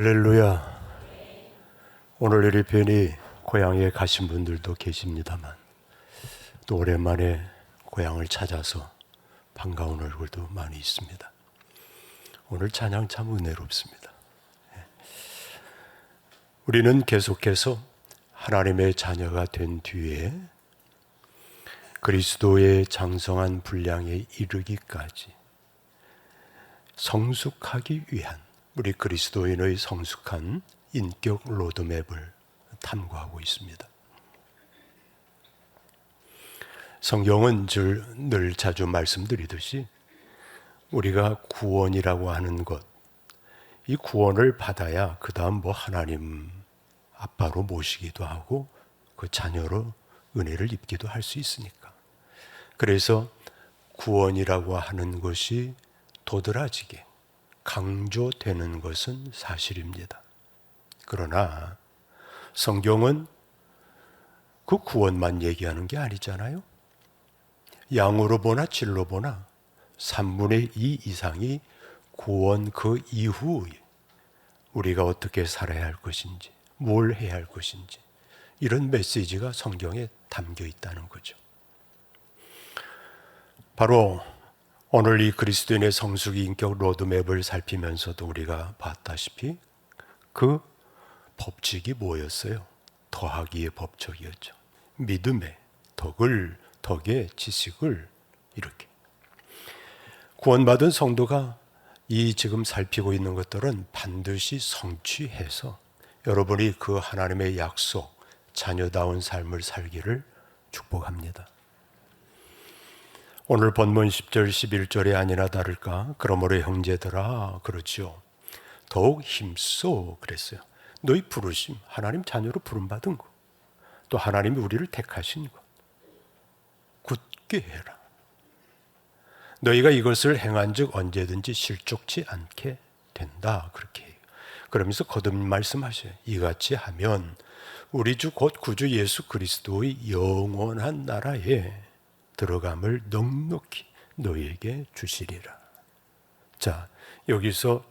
할렐루야. 오늘 이리 뵈니 고향에 가신 분들도 계십니다만 또 오랜만에 고향을 찾아서 반가운 얼굴도 많이 있습니다. 오늘 찬양 참 은혜롭습니다. 우리는 계속해서 하나님의 자녀가 된 뒤에 그리스도의 장성한 분량에 이르기까지 성숙하기 위한 우리 그리스도인의 성숙한 인격 로드맵을 탐구하고 있습니다. 성경은 늘 자주 말씀드리듯이 우리가 구원이라고 하는 것, 이 구원을 받아야 그 다음 하나님 아빠로 모시기도 하고 그 자녀로 은혜를 입기도 할 수 있으니까. 그래서 구원이라고 하는 것이 도드라지게 강조되는 것은 사실입니다. 그러나 성경은 그 구원만 얘기하는 게 아니잖아요. 양으로 보나 질로 보나 3분의 2 이상이 구원 그 이후에 우리가 어떻게 살아야 할 것인지, 뭘 해야 할 것인지 이런 메시지가 성경에 담겨 있다는 거죠. 바로 오늘 이 그리스도인의 성숙 인격 로드맵을 살피면서도 우리가 봤다시피 그 법칙이 뭐였어요? 더하기의 법칙이었죠. 믿음의 덕의 지식을 이렇게 구원받은 성도가 이 지금 살피고 있는 것들은 반드시 성취해서 여러분이 그 하나님의 약속, 자녀다운 삶을 살기를 축복합니다. 오늘 본문 10절 11절에 아니나 다를까 그러므로 형제들아 그렇지요. 더욱 힘써 그랬어요. 너희 부르심, 하나님 자녀로 부름받은 것, 또 하나님이 우리를 택하신 것 굳게 해라. 너희가 이것을 행한 즉 언제든지 실족치 않게 된다. 그렇게 해요. 그러면서 거듭 말씀하셔요. 이같이 하면 우리 주 곧 구주 예수 그리스도의 영원한 나라에 들어감을 넉넉히 너희에게 주시리라. 자, 여기서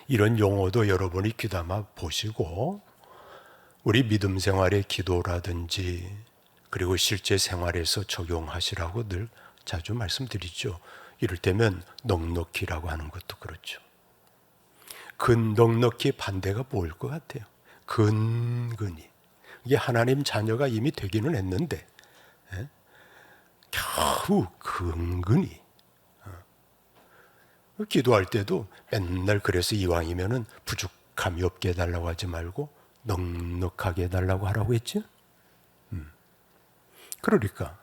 이런 용어도 여러분이 귀담아 보시고 우리 믿음 생활의 기도라든지 그리고 실제 생활에서 적용하시라고 늘 자주 말씀드리죠. 이를테면 넉넉히라고 하는 것도 그렇죠. 넉넉히 반대가 뭘 것 같아요? 근근히. 이게 하나님 자녀가 이미 되기는 했는데 겨우 근근히 기도할 때도 맨날 그래서 이왕이면은 부족함이 없게 해달라고 하지 말고 넉넉하게 해달라고 하라고 했죠. 그러니까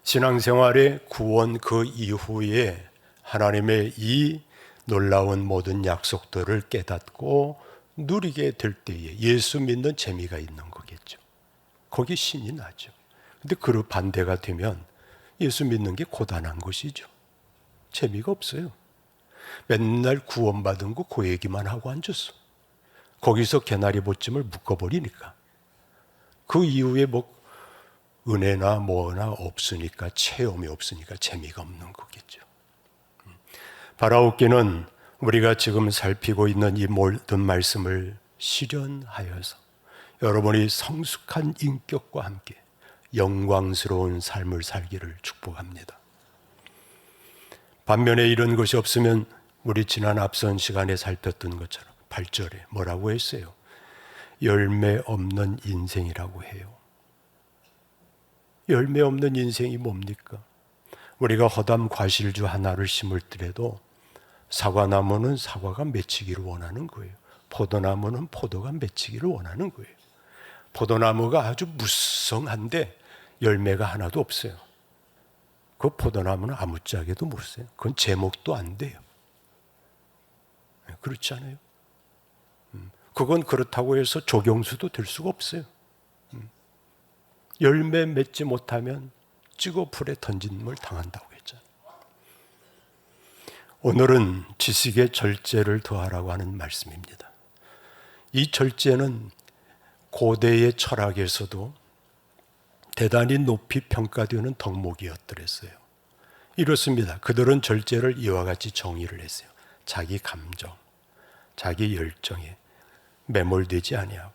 신앙생활의 구원 그 이후에 하나님의 이 놀라운 모든 약속들을 깨닫고 누리게 될 때에 예수 믿는 재미가 있는 거겠죠. 거기 신이 나죠. 근데 그 반대가 되면 예수 믿는 게 고단한 것이죠. 재미가 없어요. 맨날 구원받은 거 그 얘기만 하고 앉았어. 거기서 개나리 보찜을 묶어버리니까 그 이후에 은혜나 뭐나 없으니까 체험이 없으니까 재미가 없는 거겠죠. 바라옵기는 우리가 지금 살피고 있는 이 모든 말씀을 실현하여서 여러분이 성숙한 인격과 함께 영광스러운 삶을 살기를 축복합니다. 반면에 이런 것이 없으면 우리 지난 앞선 시간에 살폈던 것처럼 8절에 뭐라고 했어요? 열매 없는 인생이라고 해요. 열매 없는 인생이 뭡니까? 우리가 허담 과실주 하나를 심을더라도 사과나무는 사과가 맺히기를 원하는 거예요. 포도나무는 포도가 맺히기를 원하는 거예요. 포도나무가 아주 무성한데 열매가 하나도 없어요. 그 포도나무는 아무짝에도 못 써요. 그건 제목도 안 돼요. 그렇지 않아요? 그건 그렇다고 해서 조경수도 될 수가 없어요. 열매 맺지 못하면 찌고 불에 던짐을 당한다고 했잖아요. 오늘은 지식의 절제를 더하라고 하는 말씀입니다. 이 절제는 고대의 철학에서도 대단히 높이 평가되는 덕목이었더랬어요. 이렇습니다. 그들은 절제를 이와 같이 정의를 했어요. 자기 감정, 자기 열정에 매몰되지 아니하고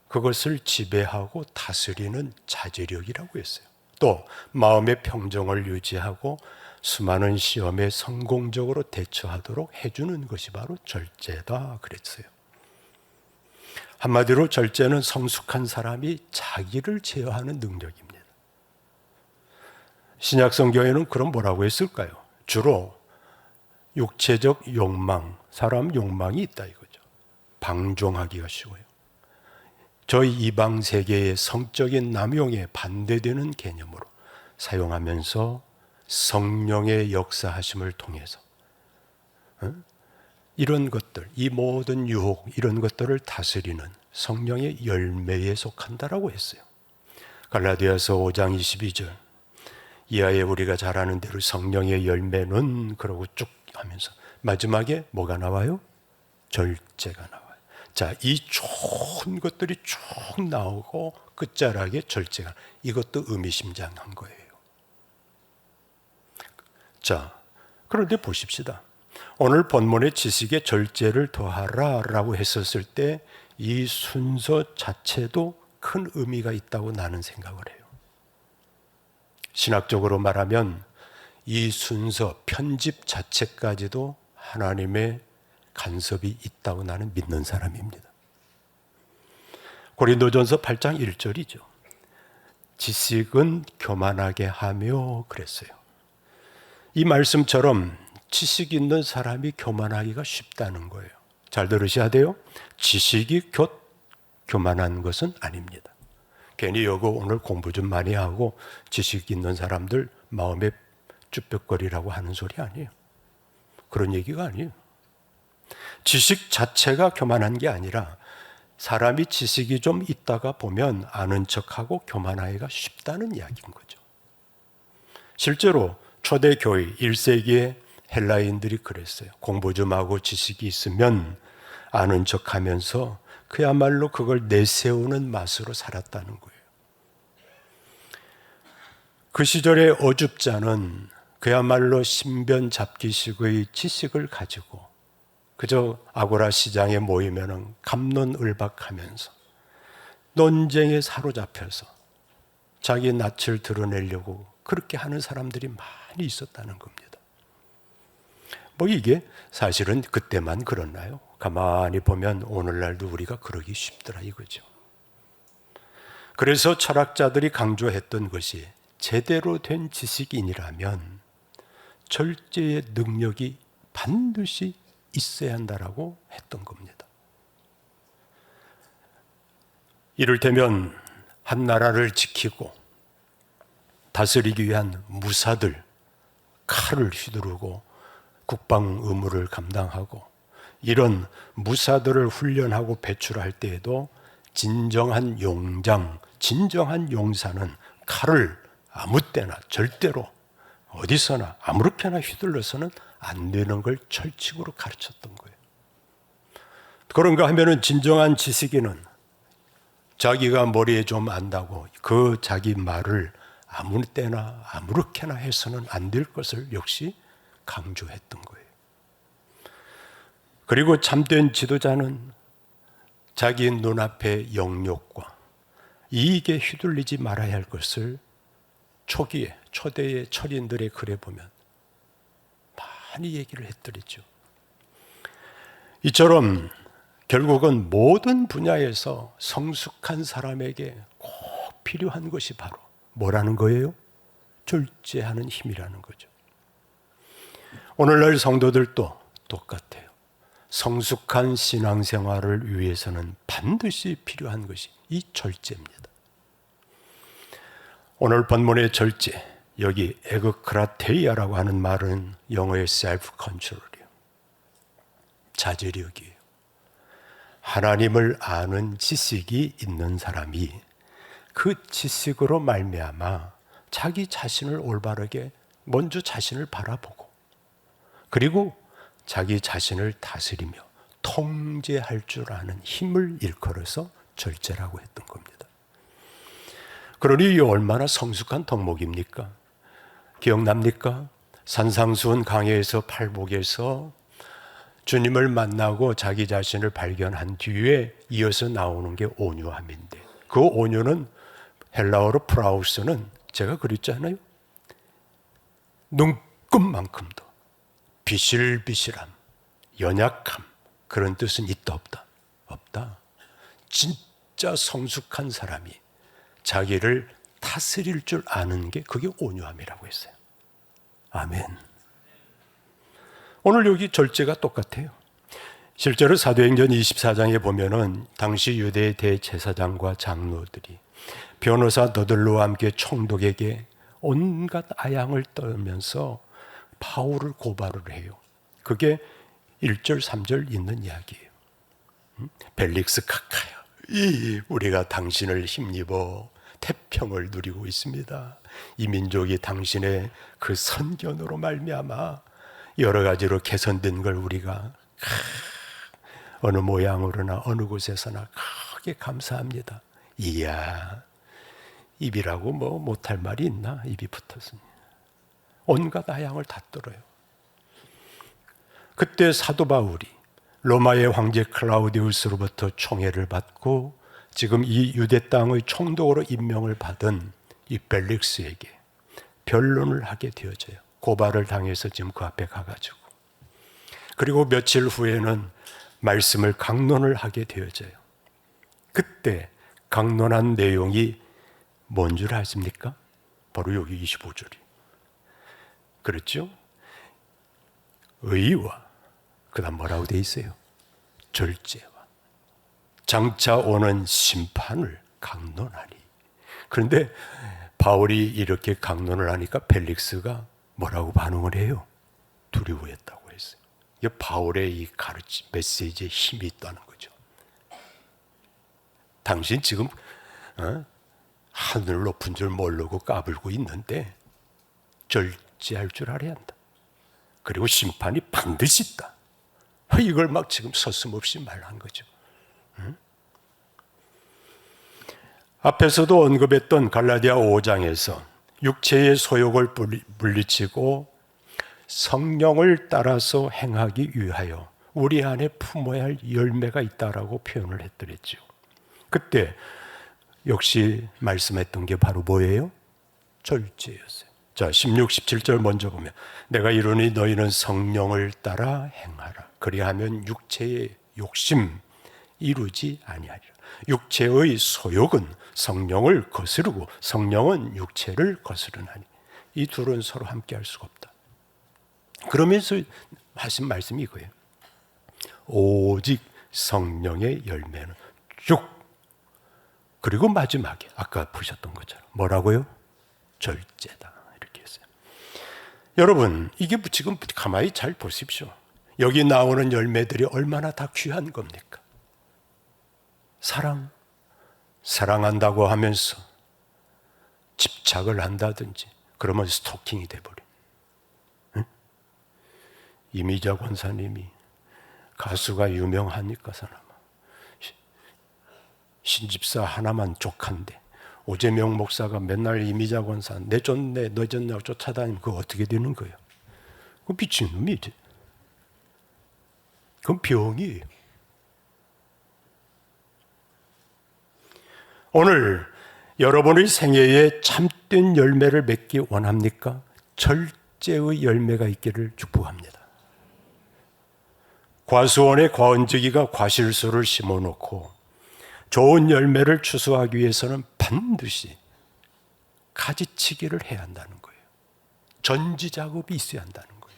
그것을 지배하고 다스리는 자제력이라고 했어요. 또 마음의 평정을 유지하고 수많은 시험에 성공적으로 대처하도록 해주는 것이 바로 절제다 그랬어요. 한마디로 절제는 성숙한 사람이 자기를 제어하는 능력입니다. 신약 성경에는 그럼 뭐라고 했을까요? 주로 육체적 욕망, 사람 욕망이 있다 이거죠. 방종하기가 쉬워요. 저희 이방 세계의 성적인 남용에 반대되는 개념으로 사용하면서 성령의 역사하심을 통해서 이런 것들, 이 모든 유혹, 이런 것들을 다스리는 성령의 열매에 속한다라고 했어요. 갈라디아서 5장 22절 이하에 우리가 잘 아는 대로 성령의 열매는 그러고 쭉 하면서 마지막에 뭐가 나와요? 절제가 나와요. 자, 이 좋은 것들이 쭉 나오고 끝자락에 절제가, 이것도 의미심장한 거예요. 자, 그런데 보십시다. 오늘 본문의 지식에 절제를 더하라 라고 했었을 때 이 순서 자체도 큰 의미가 있다고 나는 생각을 해요. 신학적으로 말하면 이 순서, 편집 자체까지도 하나님의 간섭이 있다고 나는 믿는 사람입니다. 고린도전서 8장 1절이죠. 지식은 교만하게 하며 그랬어요. 이 말씀처럼 지식 있는 사람이 교만하기가 쉽다는 거예요. 잘 들으셔야 돼요. 지식이 교만한 것은 아닙니다. 괜히 여기 오늘 공부 좀 많이 하고 지식 있는 사람들 마음에 쭈뼛거리라고 하는 소리 아니에요. 그런 얘기가 아니에요. 지식 자체가 교만한 게 아니라 사람이 지식이 좀 있다가 보면 아는 척하고 교만하기가 쉽다는 이야기인 거죠. 실제로 초대교회 1세기에 헬라인들이 그랬어요. 공부 좀 하고 지식이 있으면 아는 척하면서 그야말로 그걸 내세우는 맛으로 살았다는 거예요. 그 시절의 어줍자는 그야말로 신변 잡기식의 지식을 가지고 그저 아고라 시장에 모이면 갑론을박하면서 논쟁에 사로잡혀서 자기 낯을 드러내려고 그렇게 하는 사람들이 많이 있었다는 겁니다. 뭐 이게 사실은 그때만 그렇나요? 가만히 보면 오늘날도 우리가 그러기 쉽더라 이거죠. 그래서 철학자들이 강조했던 것이 제대로 된 지식인이라면 절제의 능력이 반드시 있어야 한다라고 했던 겁니다. 이를테면 한 나라를 지키고 다스리기 위한 무사들, 칼을 휘두르고 국방 의무를 감당하고 이런 무사들을 훈련하고 배출할 때에도 진정한 용장, 진정한 용사는 칼을 아무 때나 절대로 어디서나 아무렇게나 휘둘러서는 안 되는 걸 철칙으로 가르쳤던 거예요. 그런가 하면은 진정한 지식인은 자기가 머리에 좀 안다고 그 자기 말을 아무 때나 아무렇게나 해서는 안 될 것을 역시 강조했던 거예요. 그리고 참된 지도자는 자기 눈앞의 영역과 이익에 휘둘리지 말아야 할 것을 초대의 철인들의 글에 보면 많이 얘기를 했더랬죠. 이처럼 결국은 모든 분야에서 성숙한 사람에게 꼭 필요한 것이 바로 뭐라는 거예요? 절제하는 힘이라는 거죠. 오늘날 성도들도 똑같아요. 성숙한 신앙생활을 위해서는 반드시 필요한 것이 이 절제입니다. 오늘 본문의 절제, 여기 에그크라테이아라고 하는 말은 영어의 self-control이에요. 자제력이에요. 하나님을 아는 지식이 있는 사람이 그 지식으로 말미암아 자기 자신을 올바르게 먼저 자신을 바라보고 그리고 자기 자신을 다스리며 통제할 줄 아는 힘을 일컬어서 절제라고 했던 겁니다. 그러니 이 얼마나 성숙한 덕목입니까? 기억납니까? 산상수훈 강해에서 팔복에서 주님을 만나고 자기 자신을 발견한 뒤에 이어서 나오는 게 온유함인데, 그 온유는 헬라어로 프라우스는 제가 그랬잖아요. 눈금만큼도 비실비실함, 연약함, 그런 뜻은 있다 없다? 없다. 진짜 성숙한 사람이 자기를 다스릴 줄 아는 게 그게 온유함이라고 했어요. 아멘. 오늘 여기 절제가 똑같아요. 실제로 사도행전 24장에 보면은 당시 유대 대제사장과 장로들이 변호사 너들로와 함께 총독에게 온갖 아양을 떨면서 바울을 고발을 해요. 그게 1절, 3절 있는 이야기예요. 벨릭스 카카야, 우리가 당신을 힘입어 태평을 누리고 있습니다. 이 민족이 당신의 그 선견으로 말미암아 여러 가지로 개선된 걸 우리가 어느 모양으로나 어느 곳에서나 크게 감사합니다. 이야, 입이라고 뭐 못할 말이 있나? 입이 붙었습니다. 온갖 아양을 다 떨어요. 그때 사도 바울이 로마의 황제 클라우디우스로부터 총애를 받고 지금 이 유대 땅의 총독으로 임명을 받은 이 벨릭스에게 변론을 하게 되어져요. 고발을 당해서 지금 그 앞에 가가지고, 그리고 며칠 후에는 말씀을 강론을 하게 되어져요. 그때 강론한 내용이 뭔 줄 아십니까? 바로 여기 25절이. 그렇죠? 의와 그 다음 뭐라고 돼 있어요? 절제와 장차 오는 심판을 강론하니. 그런데 바울이 이렇게 강론을 하니까 펠릭스가 뭐라고 반응을 해요? 두려워했다고 했어요. 이게 바울의 이 가르침 메시지에 힘이 있다는 거죠. 당신 지금 하늘 높은 줄 모르고 까불고 있는데 절제할 줄 알아야 한다. 그리고 심판이 반드시 있다. 이걸 막 지금 서슴없이 말한 거죠. 앞에서도 언급했던 갈라디아 5장에서 육체의 소욕을 물리치고 성령을 따라서 행하기 위하여 우리 안에 품어야 할 열매가 있다라고 표현을 했더랬죠. 그때 역시 말씀했던 게 바로 뭐예요? 절제였어요. 자, 16, 17절 먼저 보면 내가 이르니 너희는 성령을 따라 행하라. 그리하면 육체의 욕심 이루지 아니하리라. 육체의 소욕은 성령을 거스르고 성령은 육체를 거스르나니 이 둘은 서로 함께 할 수가 없다. 그러면서 하신 말씀이 이거예요. 오직 성령의 열매는 쭉, 그리고 마지막에 아까 보셨던 것처럼 뭐라고요? 절제다. 이렇게 했어요. 여러분, 이게 지금 가만히 잘 보십시오. 여기 나오는 열매들이 얼마나 다 귀한 겁니까? 사랑한다고 하면서 집착을 한다든지 그러면 스토킹이 돼버려. 응? 이미자 권사님이 가수가 유명하니까 사람아, 신집사 하나만 족한데 오재명 목사가 맨날 이미자 권사 내쫓네 너졌냐고 쫓아다니면 그거 어떻게 되는 거예요? 그건 미친놈이지. 그건 병이에요. 오늘 여러분의 생애에 참된 열매를 맺기 원합니까? 절제의 열매가 있기를 축복합니다. 과수원에 과은지기가 과실수를 심어놓고 좋은 열매를 추수하기 위해서는 반드시 가지치기를 해야 한다는 거예요. 전지작업이 있어야 한다는 거예요.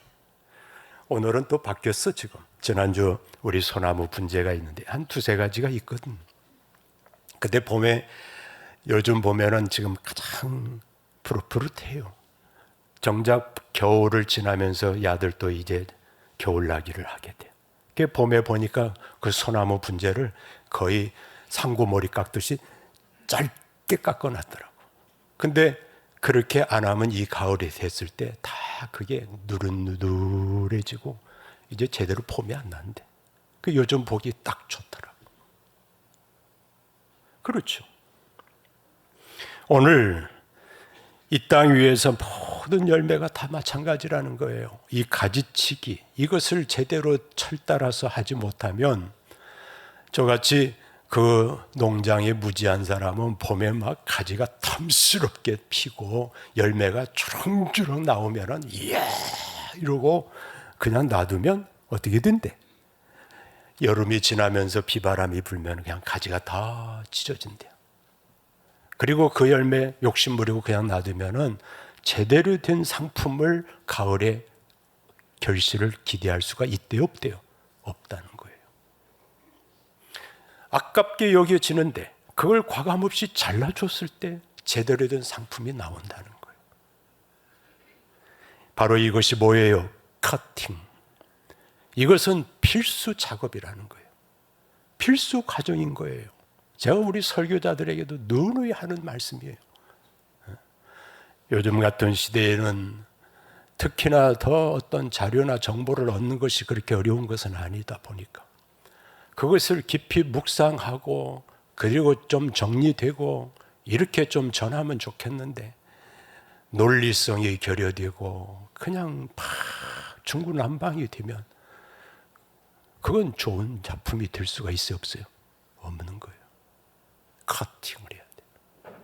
오늘은 또 바뀌었어. 지금 지난주 우리 소나무 분재가 있는데 한 두세 가지가 있거든. 근데 봄에, 요즘 보면은 지금 가장 푸릇푸릇해요. 정작 겨울을 지나면서 야들도 이제 겨울나기를 하게 돼요. 그 봄에 보니까 그 소나무 분재를 거의 상고머리 깎듯이 짧게 깎아놨더라고. 근데 그렇게 안 하면 이 가을이 됐을 때 다 그게 누른누들해지고 이제 제대로 폼이 안 나는데, 그 요즘 보기 딱 좋더라고. 그렇죠. 오늘 이 땅 위에서 모든 열매가 다 마찬가지라는 거예요. 이 가지치기, 이것을 제대로 철따라서 하지 못하면 저같이 그 농장에 무지한 사람은 봄에 막 가지가 탐스럽게 피고 열매가 주렁주렁 나오면은 이야 이러고 그냥 놔두면 어떻게 된대? 여름이 지나면서 비바람이 불면 그냥 가지가 다 찢어진대요. 그리고 그 열매 욕심 부리고 그냥 놔두면은 제대로 된 상품을 가을에 결실을 기대할 수가 있대요, 없대요? 없다는 거예요. 아깝게 여겨지는데 그걸 과감 없이 잘라줬을 때 제대로 된 상품이 나온다는 거예요. 바로 이것이 뭐예요? 커팅. 이것은 필수 작업이라는 거예요. 필수 과정인 거예요. 제가 우리 설교자들에게도 누누이 하는 말씀이에요. 요즘 같은 시대에는 특히나 더 어떤 자료나 정보를 얻는 것이 그렇게 어려운 것은 아니다 보니까 그것을 깊이 묵상하고 그리고 좀 정리되고 이렇게 좀 전하면 좋겠는데 논리성이 결여되고 그냥 막 중구난방이 되면 그건 좋은 작품이 될 수가 있어요, 없어요? 없는 거예요. 커팅을 해야 돼요.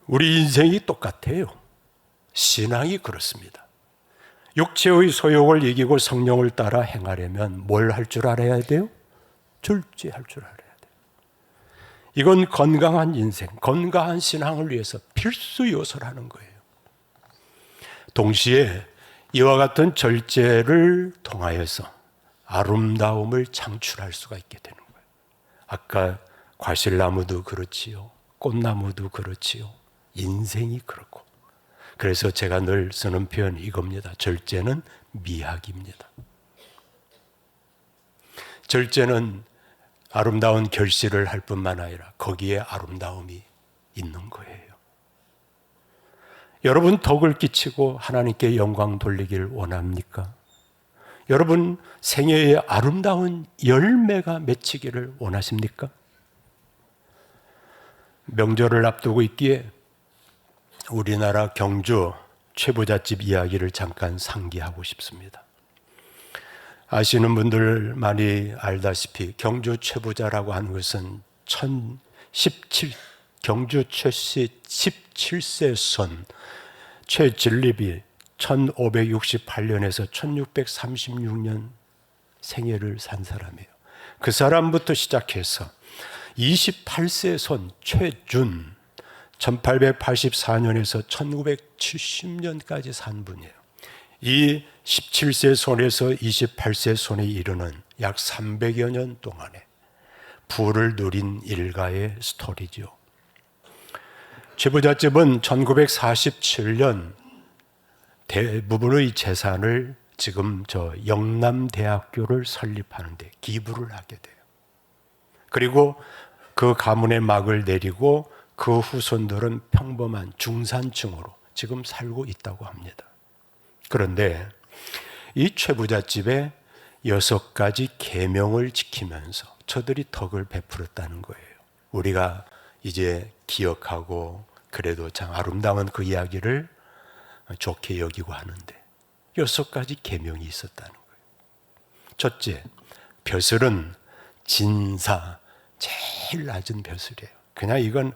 우리 인생이 똑같아요. 신앙이 그렇습니다. 육체의 소욕을 이기고 성령을 따라 행하려면 뭘 할 줄 알아야 돼요? 절제할 줄 알아야 돼요. 이건 건강한 인생, 건강한 신앙을 위해서 필수 요소라는 거예요. 동시에 이와 같은 절제를 통하여서 아름다움을 창출할 수가 있게 되는 거예요. 아까 과실나무도 그렇지요. 꽃나무도 그렇지요. 인생이 그렇고. 그래서 제가 늘 쓰는 표현이 이겁니다. 절제는 미학입니다. 절제는 아름다운 결실을 할 뿐만 아니라 거기에 아름다움이 있는 거예요. 여러분 덕을 끼치고 하나님께 영광 돌리길 원합니까? 여러분 생애에 아름다운 열매가 맺히기를 원하십니까? 명절을 앞두고 있기에 우리나라 경주 최부잣집 이야기를 잠깐 상기하고 싶습니다. 아시는 분들 많이 알다시피 경주 최부자라고 하는 것은 경주 최씨 17세 선 최진립이 1568년에서 1636년 생애를 산 사람이에요. 그 사람부터 시작해서 28세 손 최준 1884년에서 1970년까지 산 분이에요. 이 17세 손에서 28세 손에 이르는 약 300여 년 동안에 부를 누린 일가의 스토리죠. 최부잣집은 1947년 대부분의 재산을 지금 영남대학교를 설립하는데 기부를 하게 돼요. 그리고 그 가문의 막을 내리고 그 후손들은 평범한 중산층으로 지금 살고 있다고 합니다. 그런데 이 최부잣집의 6가지 계명을 지키면서 저들이 덕을 베풀었다는 거예요. 우리가 이제 기억하고 그래도 참 아름다운 그 이야기를 좋게 여기고 하는데 6가지 계명이 있었다는 거예요. 첫째, 벼슬은 진사, 제일 낮은 벼슬이에요. 그냥 이건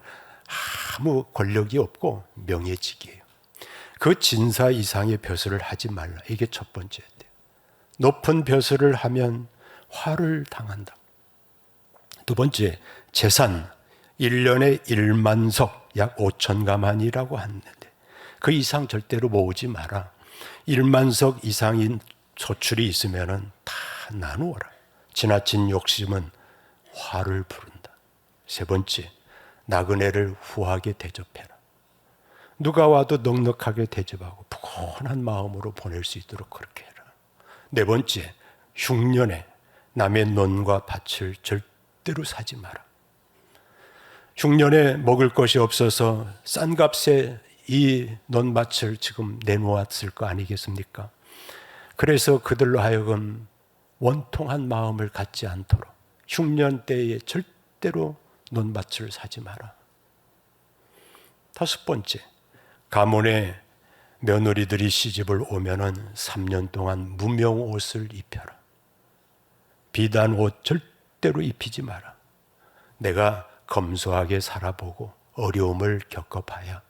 아무 권력이 없고 명예직이에요. 그 진사 이상의 벼슬을 하지 말라. 이게 첫 번째예요. 높은 벼슬을 하면 화를 당한다. 두 번째, 재산 1년에 1만석 약 5천가만이라고 하는데 그 이상 절대로 모으지 마라. 1만석 이상인 소출이 있으면 다 나누어라. 지나친 욕심은 화를 부른다. 세 번째, 나그네를 후하게 대접해라. 누가 와도 넉넉하게 대접하고 푸근한 마음으로 보낼 수 있도록 그렇게 해라. 네 번째, 흉년에 남의 논과 밭을 절대로 사지 마라. 흉년에 먹을 것이 없어서 싼 값에 이 논밭을 지금 내놓았을 거 아니겠습니까? 그래서 그들로 하여금 원통한 마음을 갖지 않도록 흉년 때에 절대로 논밭을 사지 마라. 다섯 번째, 가문의 며느리들이 시집을 오면은 3년 동안 무명 옷을 입혀라. 비단 옷 절대로 입히지 마라. 내가 검소하게 살아보고 어려움을 겪어봐야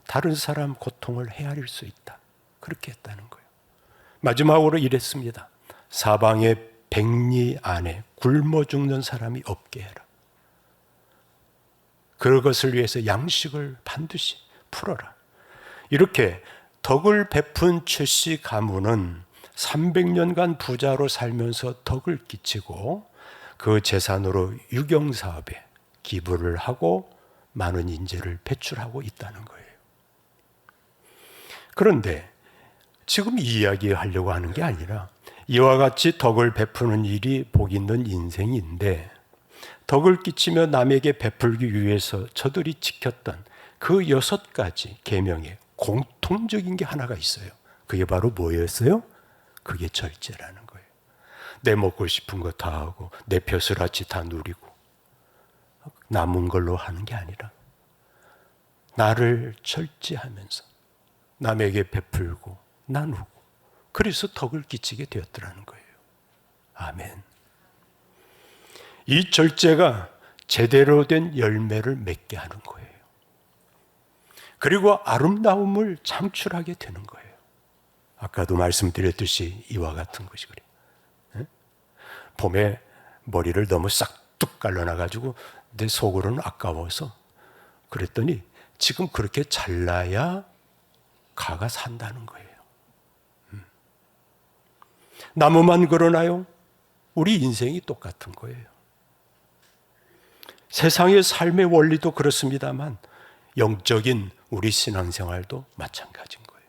다른 사람 고통을 헤아릴 수 있다. 그렇게 했다는 거예요. 마지막으로 이랬습니다. 사방의 백리 안에 굶어 죽는 사람이 없게 해라. 그것을 위해서 양식을 반드시 풀어라. 이렇게 덕을 베푼 최씨 가문은 300년간 부자로 살면서 덕을 끼치고 그 재산으로 유경사업에 기부를 하고 많은 인재를 배출하고 있다는 거예요. 그런데 지금 이 이야기 하려고 하는 게 아니라 이와 같이 덕을 베푸는 일이 복 있는 인생인데 덕을 끼치며 남에게 베풀기 위해서 저들이 지켰던 그 6가지 계명에 공통적인 게 하나가 있어요. 그게 바로 뭐였어요? 그게 절제라는 거예요. 내 먹고 싶은 거 다 하고 내 벼슬아치 다 누리고 남은 걸로 하는 게 아니라 나를 절제하면서 남에게 베풀고 나누고 그래서 덕을 끼치게 되었더라는 거예요. 아멘. 이 절제가 제대로 된 열매를 맺게 하는 거예요. 그리고 아름다움을 창출하게 되는 거예요. 아까도 말씀드렸듯이 이와 같은 것이 그래요. 봄에 머리를 너무 싹둑 갈라놔가지고 내 속으로는 아까워서 그랬더니 지금 그렇게 잘라야 가가 산다는 거예요. 나무만 그러나요? 우리 인생이 똑같은 거예요. 세상의 삶의 원리도 그렇습니다만 영적인 우리 신앙생활도 마찬가지인 거예요.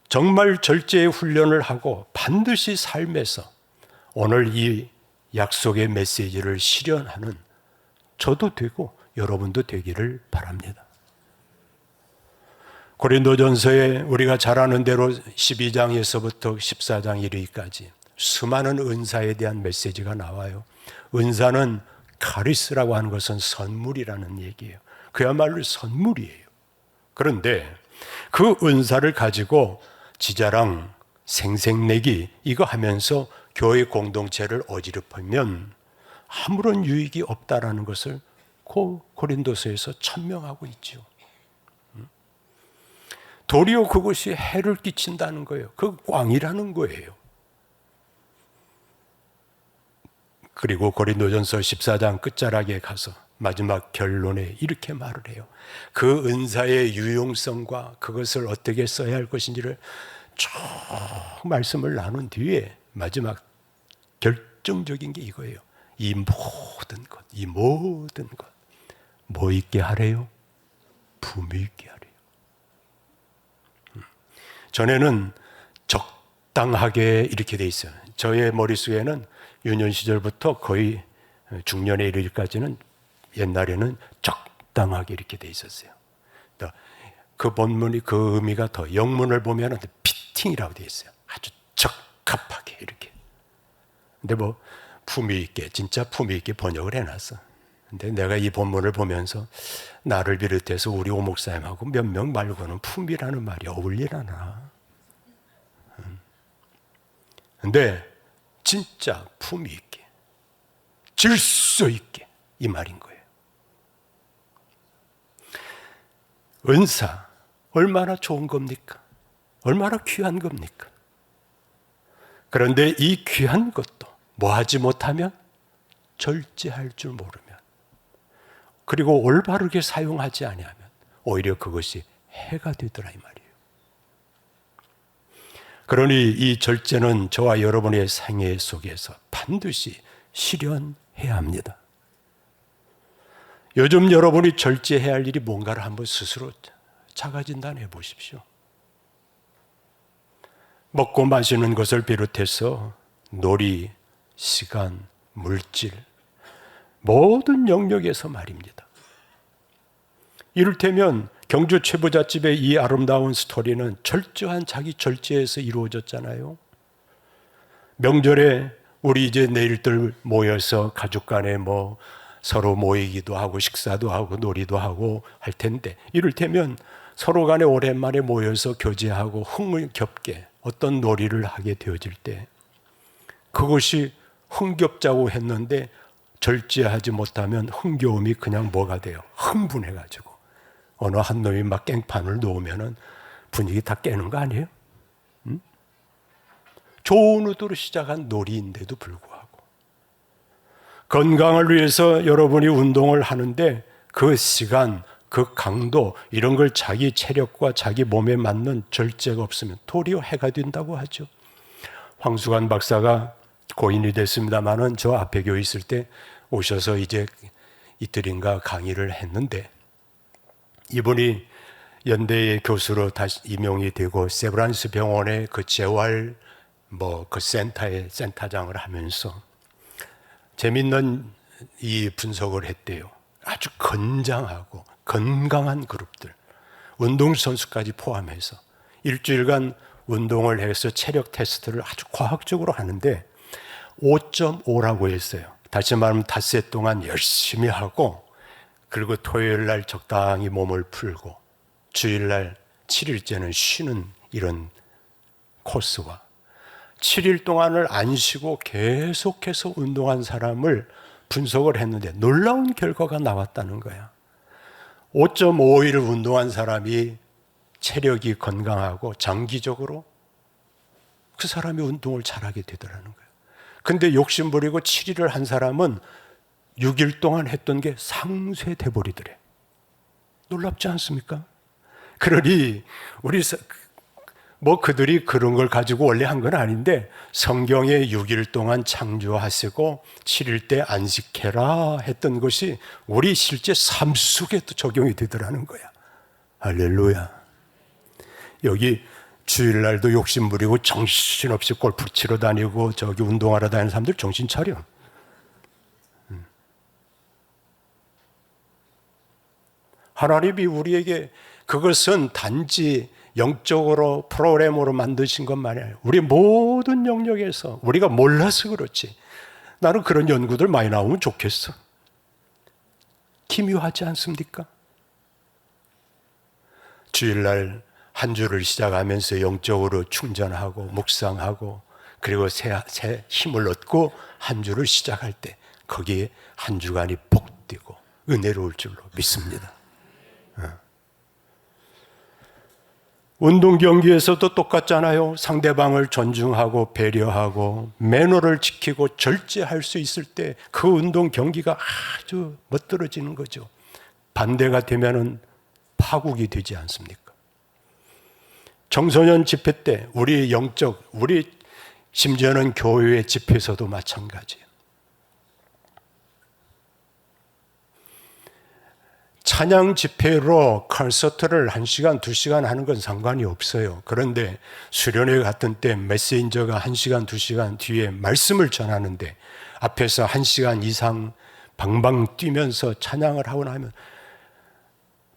정말 절제의 훈련을 하고 반드시 삶에서 오늘 이 약속의 메시지를 실현하는 저도 되고 여러분도 되기를 바랍니다. 고린도전서에 우리가 잘 아는 대로 12장에서부터 14장 이르기까지 수많은 은사에 대한 메시지가 나와요. 은사는 카리스라고 하는 것은 선물이라는 얘기예요. 그야말로 선물이에요. 그런데 그 은사를 가지고 지자랑, 생색내기 이거 하면서 교회 공동체를 어지럽히면 아무런 유익이 없다라는 것을 고린도서에서 천명하고 있죠. 도리어 그것이 해를 끼친다는 거예요. 그 꽝이라는 거예요. 그리고 고린도전서 14장 끝자락에 가서 마지막 결론에 이렇게 말을 해요. 그 은사의 유용성과 그것을 어떻게 써야 할 것인지를 쭉 말씀을 나눈 뒤에 마지막 결정적인 게 이거예요. 이 모든 것, 뭐 있게 하래요? 품위 있게 하래요. 전에는 적당하게 이렇게 돼 있어요. 저의 머릿속에는 유년 시절부터 거의 중년에 이르기까지는 옛날에는 적당하게 이렇게 돼 있었어요. 그 본문이 그 의미가 더 영문을 보면 피팅이라고 돼 있어요. 아주 적합하게 이렇게. 근데 뭐 품위 있게 진짜 품위 있게 번역을 해놨어. 근데 내가 이 본문을 보면서 나를 비롯해서 우리 오목사님하고 몇 명 말고는 품위라는 말이 어울리려나. 근데 진짜 품위 있게, 질서 있게 이 말인 거예요. 은사 얼마나 좋은 겁니까? 얼마나 귀한 겁니까? 그런데 이 귀한 것도 뭐 하지 못하면 절제할 줄 모르면 그리고 올바르게 사용하지 아니하면 오히려 그것이 해가 되더라 이 말이에요. 그러니 이 절제는 저와 여러분의 생애 속에서 반드시 실현해야 합니다. 요즘 여러분이 절제해야 할 일이 뭔가를 한번 스스로 자가진단해 보십시오. 먹고 마시는 것을 비롯해서 놀이, 시간, 물질 모든 영역에서 말입니다. 이를테면 경주 최부잣집의 이 아름다운 스토리는 철저한 자기 절제에서 이루어졌잖아요. 명절에 우리 이제 내일들 모여서 가족 간에 서로 모이기도 하고 식사도 하고 놀이도 하고 할 텐데 이를테면 서로 간에 오랜만에 모여서 교제하고 흥겹게 어떤 놀이를 하게 되어질 때 그것이 흥겹자고 했는데 절제하지 못하면 흥겨움이 그냥 뭐가 돼요? 흥분해가지고 어느 한 놈이 막 깽판을 놓으면 분위기 다 깨는 거 아니에요? 응? 좋은 의도로 시작한 놀이인데도 불구하고 건강을 위해서 여러분이 운동을 하는데 그 시간, 그 강도 이런 걸 자기 체력과 자기 몸에 맞는 절제가 없으면 도리어 해가 된다고 하죠. 황수관 박사가 고인이 됐습니다마는 저 앞에 교회 있을 때 오셔서 이제 이틀인가 강의를 했는데 이분이 연대의 교수로 다시 임용이 되고 세브란스 병원의 그 재활 그 센터의 센터장을 하면서 재밌는 이 분석을 했대요. 아주 건장하고 건강한 그룹들, 운동선수까지 포함해서 일주일간 운동을 해서 체력 테스트를 아주 과학적으로 하는데 5.5라고 했어요. 다시 말하면 닷새 동안 열심히 하고 그리고 토요일 날 적당히 몸을 풀고 주일 날 7일째는 쉬는 이런 코스와 7일 동안을 안 쉬고 계속해서 운동한 사람을 분석을 했는데 놀라운 결과가 나왔다는 거야. 5.5일 운동한 사람이 체력이 건강하고 장기적으로 그 사람이 운동을 잘하게 되더라는 거예요. 근데 욕심부리고 7일을 한 사람은 6일 동안 했던 게 상쇄돼 버리더래. 놀랍지 않습니까? 그러니 우리 그들이 그런 걸 가지고 원래 한 건 아닌데 성경에 6일 동안 창조하시고 7일 때 안식해라 했던 것이 우리 실제 삶 속에도 적용이 되더라는 거야. 할렐루야. 여기 주일날도 욕심 부리고 정신없이 골프 치러 다니고 저기 운동하러 다니는 사람들 정신 차려. 하나님이 우리에게 그것은 단지 영적으로 프로그램으로 만드신 것만 아니에요. 우리 모든 영역에서 우리가 몰라서 그렇지. 나는 그런 연구들 많이 나오면 좋겠어. 기묘하지 않습니까? 주일날 한 주를 시작하면서 영적으로 충전하고 묵상하고 그리고 새 힘을 얻고 한 주를 시작할 때 거기에 한 주간이 복되고 은혜로울 줄로 믿습니다. 운동 경기에서도 똑같잖아요. 상대방을 존중하고 배려하고 매너를 지키고 절제할 수 있을 때 그 운동 경기가 아주 멋들어지는 거죠. 반대가 되면은 파국이 되지 않습니까? 청소년 집회 때 우리 심지어는 교회 집회에서도 마찬가지예요. 찬양 집회로 콘서트를 1시간, 2시간 하는 건 상관이 없어요. 그런데 수련회 같은 때 메신저가 1시간, 2시간 뒤에 말씀을 전하는데 앞에서 1시간 이상 방방 뛰면서 찬양을 하고 나면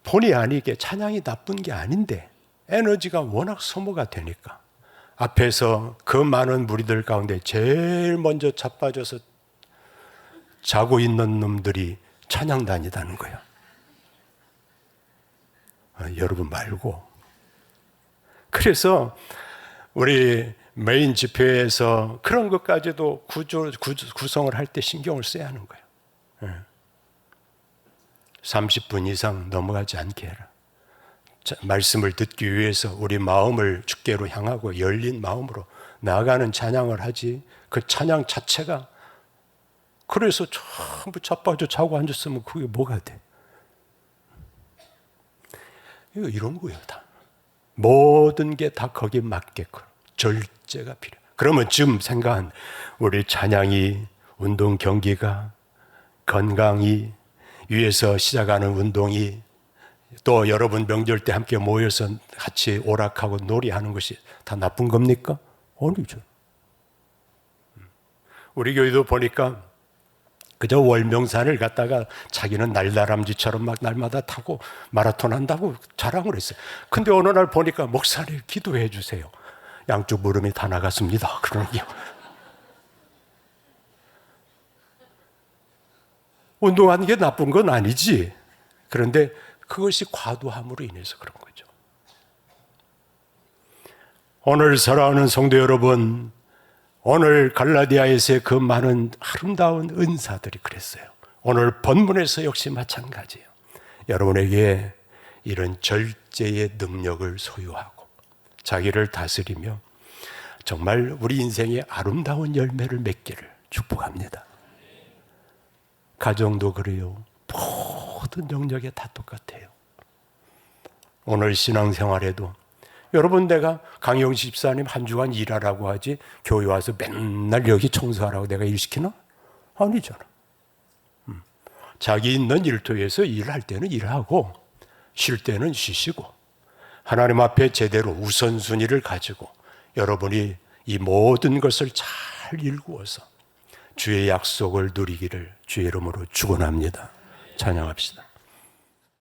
본의 아니게 찬양이 나쁜 게 아닌데 에너지가 워낙 소모가 되니까 앞에서 그 많은 무리들 가운데 제일 먼저 자빠져서 자고 있는 놈들이 찬양단이라는 거야. 여러분 말고. 그래서 우리 메인 집회에서 그런 것까지도 구성을 할 때 신경을 써야 하는 거예요. 30분 이상 넘어가지 않게 해라. 말씀을 듣기 위해서 우리 마음을 주께로 향하고 열린 마음으로 나아가는 찬양을 하지 그 찬양 자체가 그래서 전부 자빠져 자고 앉았으면 그게 뭐가 돼? 이런 거예요, 다. 모든 게 다 거기에 맞게끔 절제가 필요해요. 그러면 지금 생각한 우리 찬양이, 운동 경기가, 건강이, 위에서 시작하는 운동이, 또 여러분 명절 때 함께 모여서 같이 오락하고 놀이하는 것이 다 나쁜 겁니까? 아니죠. 우리 교회도 보니까 그저 월명산을 갔다가 자기는 날다람쥐처럼 막 날마다 타고 마라톤 한다고 자랑을 했어요. 근데 어느 날 보니까 목사님 기도해 주세요. 양쪽 무릎이 다 나갔습니다. 그러는 게 운동하는 게 나쁜 건 아니지. 그런데 그것이 과도함으로 인해서 그런 거죠. 오늘 사랑하는 성도 여러분, 오늘 갈라디아에서의 그 많은 아름다운 은사들이 그랬어요. 오늘 본문에서 역시 마찬가지예요. 여러분에게 이런 절제의 능력을 소유하고 자기를 다스리며 정말 우리 인생의 아름다운 열매를 맺기를 축복합니다. 가정도 그래요. 모든 영역에 다 똑같아요. 오늘 신앙생활에도 여러분, 내가 강영식 집사님 한 주간 일하라고 하지 교회 와서 맨날 여기 청소하라고 내가 일 시키나? 아니잖아. 자기 있는 일터에서 일할 때는 일하고 쉴 때는 쉬시고 하나님 앞에 제대로 우선순위를 가지고 여러분이 이 모든 것을 잘 일구어서 주의 약속을 누리기를 주의 이름으로 축원합니다. 찬양합시다.